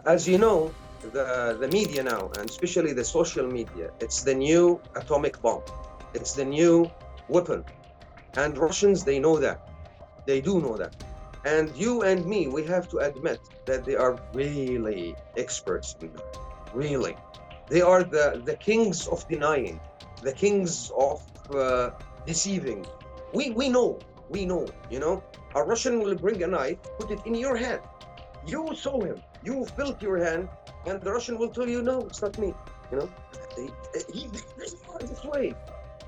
As you know, the media now, and especially the social media, it's the new atomic bomb. It's the new weapon. And Russians, they know that. They do know that. And you and me, we have to admit that they are really experts in that. Really. They are the kings of denying, the kings of deceiving. We know, you know. A Russian will bring a knife, put it in your hand. You saw him. You felt your hand, and the Russian will tell you, no, it's not me. You know, they are this way.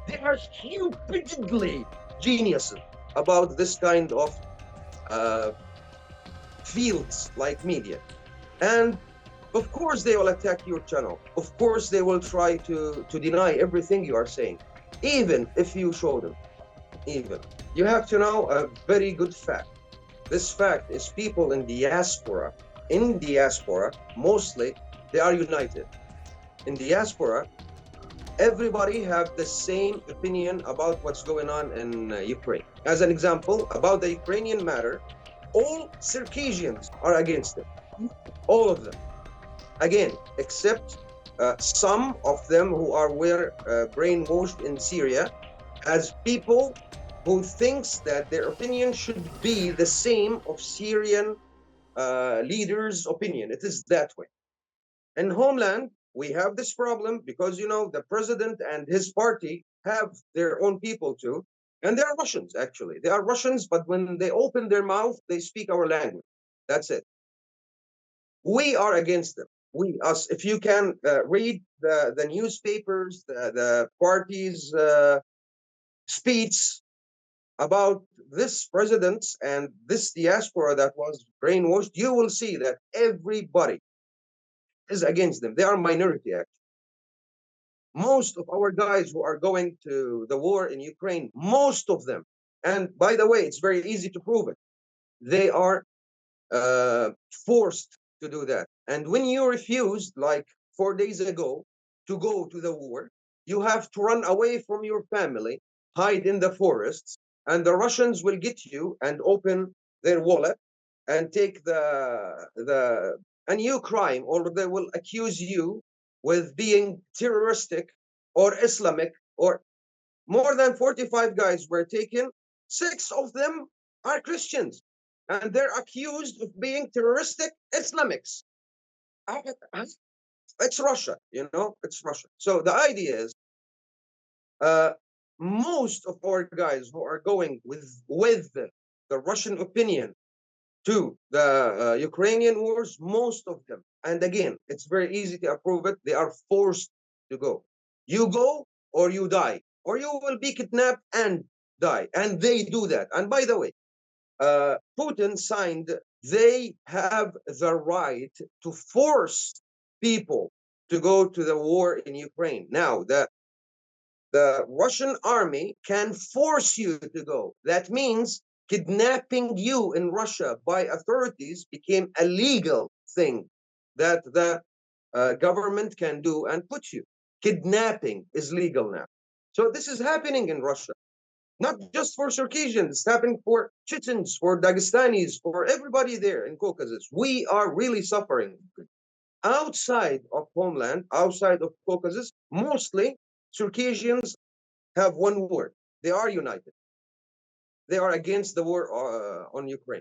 They are stupidly geniuses about this kind of uh, fields like media. And of course, they will attack your channel. Of course, they will try to deny everything you are saying, even if you show them. Even you have to know a very good fact. This fact is people in diaspora, mostly they are united. In diaspora, everybody have the same opinion about what's going on in Ukraine. As an example, about the Ukrainian matter, all Circassians are against it. All of them. Again, except some of them who were brainwashed in Syria as people who thinks that their opinion should be the same of Syrian leaders' opinion. It is that way. In homeland, we have this problem because you know the president and his party have their own people too, and they are Russians actually. They are Russians, but when they open their mouth, they speak our language. That's it. We are against them. We, us. If you can read the newspapers, the parties' speech about this president and this diaspora that was brainwashed, you will see that everybody is against them. They are minority, actually. Most of our guys who are going to the war in Ukraine, most of them, and by the way, it's very easy to prove it, they are forced to do that. And when you refused, like 4 days ago, to go to the war, you have to run away from your family, hide in the forests, and the Russians will get you and open their wallet and take the a new crime, or they will accuse you with being terroristic or Islamic, or more than 45 guys were taken. 6 of them are Christians, and they're accused of being terroristic Islamics. It's Russia, you know, it's Russia. So the idea is, uh, most of our guys who are going with the Russian opinion to the Ukrainian wars, most of them, and again, it's very easy to approve it, they are forced to go. You go or you die, or you will be kidnapped and die. And they do that. And by the way, Putin signed, they have the right to force people to go to the war in Ukraine. Now, the Russian army can force you to go. That means kidnapping you in Russia by authorities became a legal thing that the government can do and put you. Kidnapping is legal now. So this is happening in Russia, not just for Circassians, it's happening for Chechens, for Dagestanis, for everybody there in Caucasus. We are really suffering. Outside of homeland, outside of Caucasus, mostly Circassians have one word. They are united. They are against the war on Ukraine,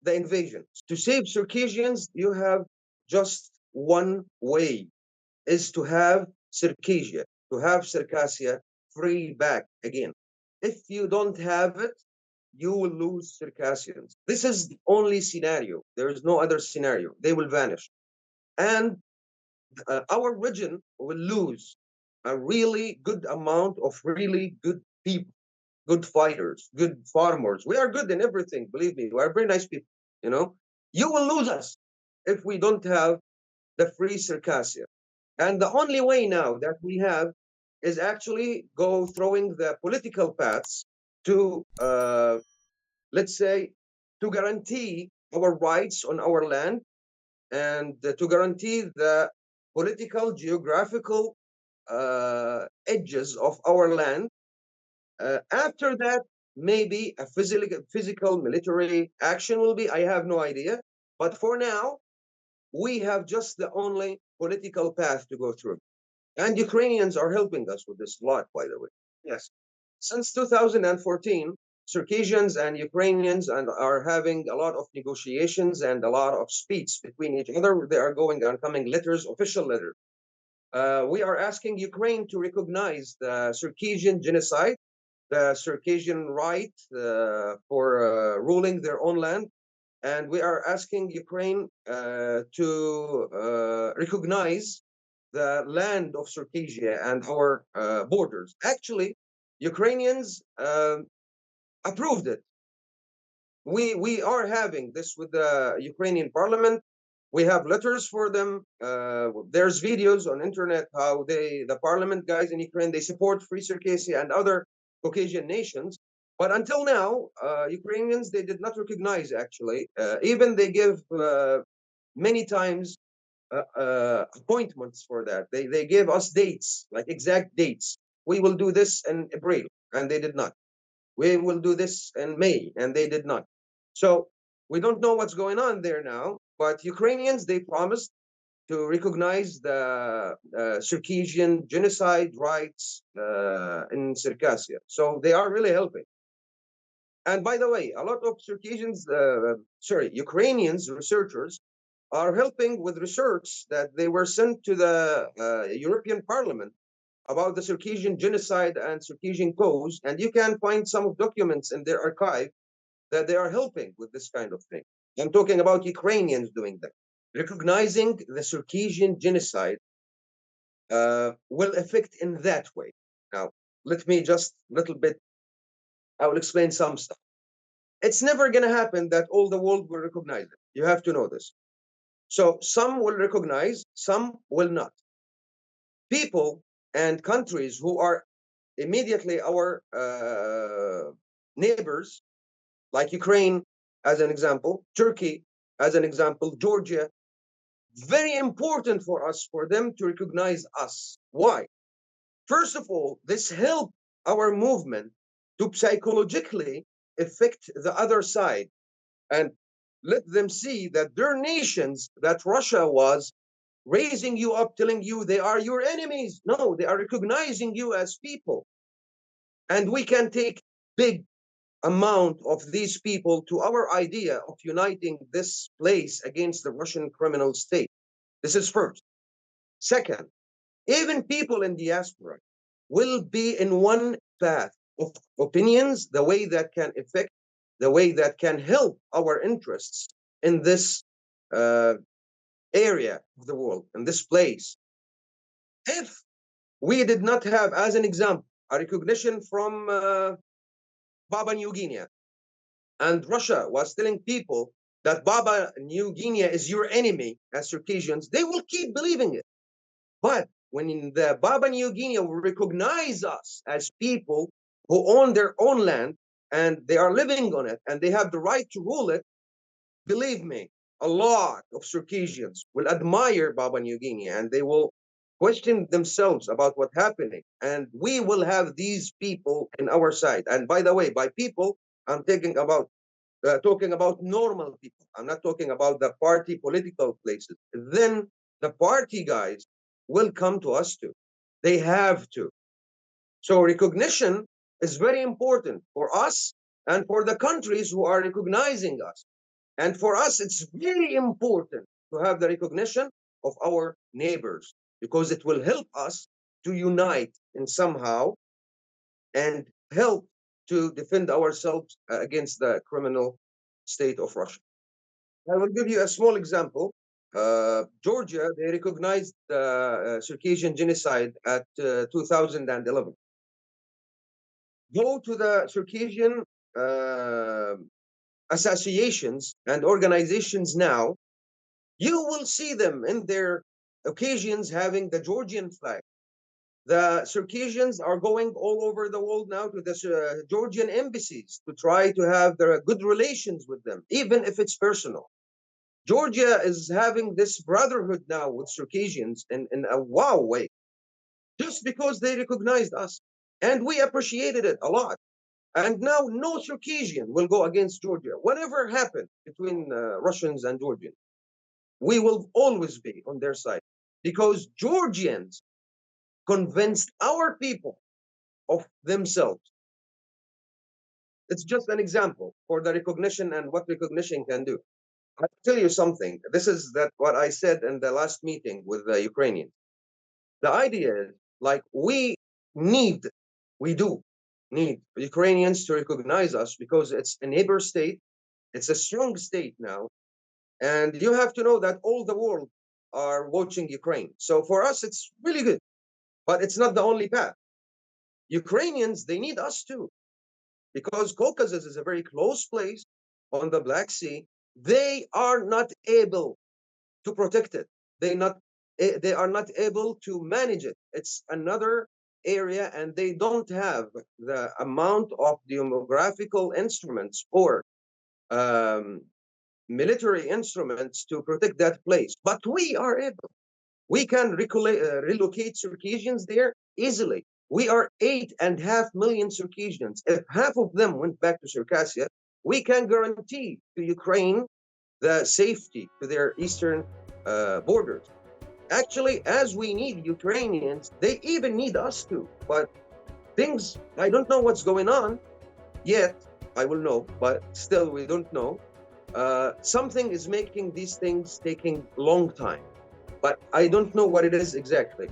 the invasion. To save Circassians, you have just one way, is to have Circassia, to have Circassia free back again. If you don't have it, you will lose Circassians. This is the only scenario. There is no other scenario. They will vanish. And our region will lose a really good amount of really good people, good fighters, good farmers. We are good in everything, believe me. We are very nice people, you know. You will lose us if we don't have the free Circassia. And the only way now that we have is actually go throwing the political paths to, let's say, to guarantee our rights on our land, and to guarantee the political, geographical edges of our land. After that, maybe a physical military action will be. I have no idea. But for now, we have just the only political path to go through. And Ukrainians are helping us with this a lot, by the way. Yes. Since 2014, Circassians and Ukrainians are having a lot of negotiations and a lot of speech between each other. They are going and coming letters, official letters. We are asking Ukraine to recognize the Circassian genocide, the Circassian right for ruling their own land, and we are asking Ukraine to recognize the land of Circassia and our borders. Actually, Ukrainians approved it. We are having this with the Ukrainian parliament. We have letters for them. There's videos on internet how the parliament guys in Ukraine, they support Free Circassia and other Caucasian nations. But until now, Ukrainians, they did not recognize actually. Even they give many times appointments for that. They gave us dates, like exact dates. We will do this in April, and they did not. We will do this in May, and they did not. So we don't know what's going on there now. But Ukrainians, they promised to recognize the Circassian genocide rights in Circassia. So they are really helping. And by the way, a lot of Ukrainians researchers are helping with research that they were sent to the European Parliament about the Circassian genocide and Circassian cause. And you can find some of documents in their archive that they are helping with this kind of thing. I'm talking about Ukrainians doing that. Recognizing the Circassian genocide will affect in that way. Now, let me just a little bit, I will explain some stuff. It's never going to happen that all the world will recognize it. You have to know this. So some will recognize, some will not. People and countries who are immediately our neighbors, like Ukraine as an example, Turkey as an example, Georgia, very important for us, for them to recognize us. Why? First of all, this helped our movement to psychologically affect the other side and let them see that their nations, that Russia was raising you up, telling you they are your enemies. No, they are recognizing you as people. And we can take big amount of these people to our idea of uniting this place against the Russian criminal state. This is first. Second, even people in diaspora will be in one path of opinions, the way that can affect, the way that can help our interests in this area of the world, in this place. If we did not have, as an example, a recognition from Papua New Guinea, and Russia was telling people that Papua New Guinea is your enemy as Circassians, they will keep believing it. But when the Papua New Guinea will recognize us as people who own their own land and they are living on it and they have the right to rule it, believe me, a lot of Circassians will admire Papua New Guinea and they will question themselves about what's happening. And we will have these people in our side. And by the way, by people, I'm talking about normal people. I'm not talking about the party political places. Then the party guys will come to us too. They have to. So recognition is very important for us and for the countries who are recognizing us. And for us, it's very important to have the recognition of our neighbors because it will help us to unite in somehow and help to defend ourselves against the criminal state of Russia. I will give you a small example. Georgia, they recognized the Circassian genocide at 2011. Go to the Circassian associations and organizations now, you will see them in their occasions having the Georgian flag. The Circassians are going all over the world now to the Georgian embassies to try to have their good relations with them, even if it's personal. Georgia is having this brotherhood now with Circassians in a wow way, just because they recognized us. And we appreciated it a lot. And now no Circassian will go against Georgia. Whatever happened between Russians and Georgians, we will always be on their side because Georgians convinced our people of themselves. It's just an example for the recognition and what recognition can do. I'll tell you something. This is that what I said in the last meeting with the Ukrainians. The idea is like need, we do need Ukrainians to recognize us because it's a neighbor state. It's a strong state now. And you have to know that all the world are watching Ukraine. So for us, it's really good, but it's not the only path. Ukrainians, they need us too, because Caucasus is a very close place on the Black Sea. They are not able to protect it. They are not able to manage it. It's another area, and they don't have the amount of demographical instruments or military instruments to protect that place. But we are able. We can relocate Circassians there easily. We are 8.5 million Circassians. If half of them went back to Circassia, we can guarantee to Ukraine the safety to their eastern borders. Actually, as we need Ukrainians, they even need us too. But things, I don't know what's going on yet. I will know, but still we don't know. Something is making these things taking long time, but I don't know what it is exactly.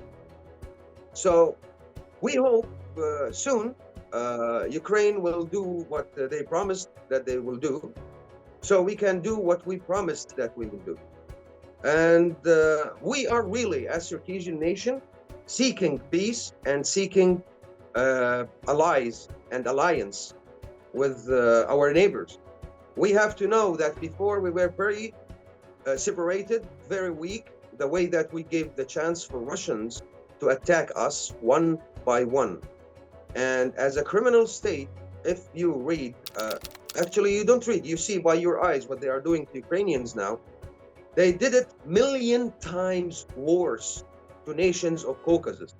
So we hope soon Ukraine will do what they promised that they will do, so we can do what we promised that we will do. And we are really, as Circassian nation, seeking peace and seeking allies and alliance with our neighbors. We have to know that before we were very separated, very weak, the way that we gave the chance for Russians to attack us one by one. And as a criminal state, if you read, actually you don't read, you see by your eyes what they are doing to Ukrainians now. They did it million times worse to nations of Caucasus.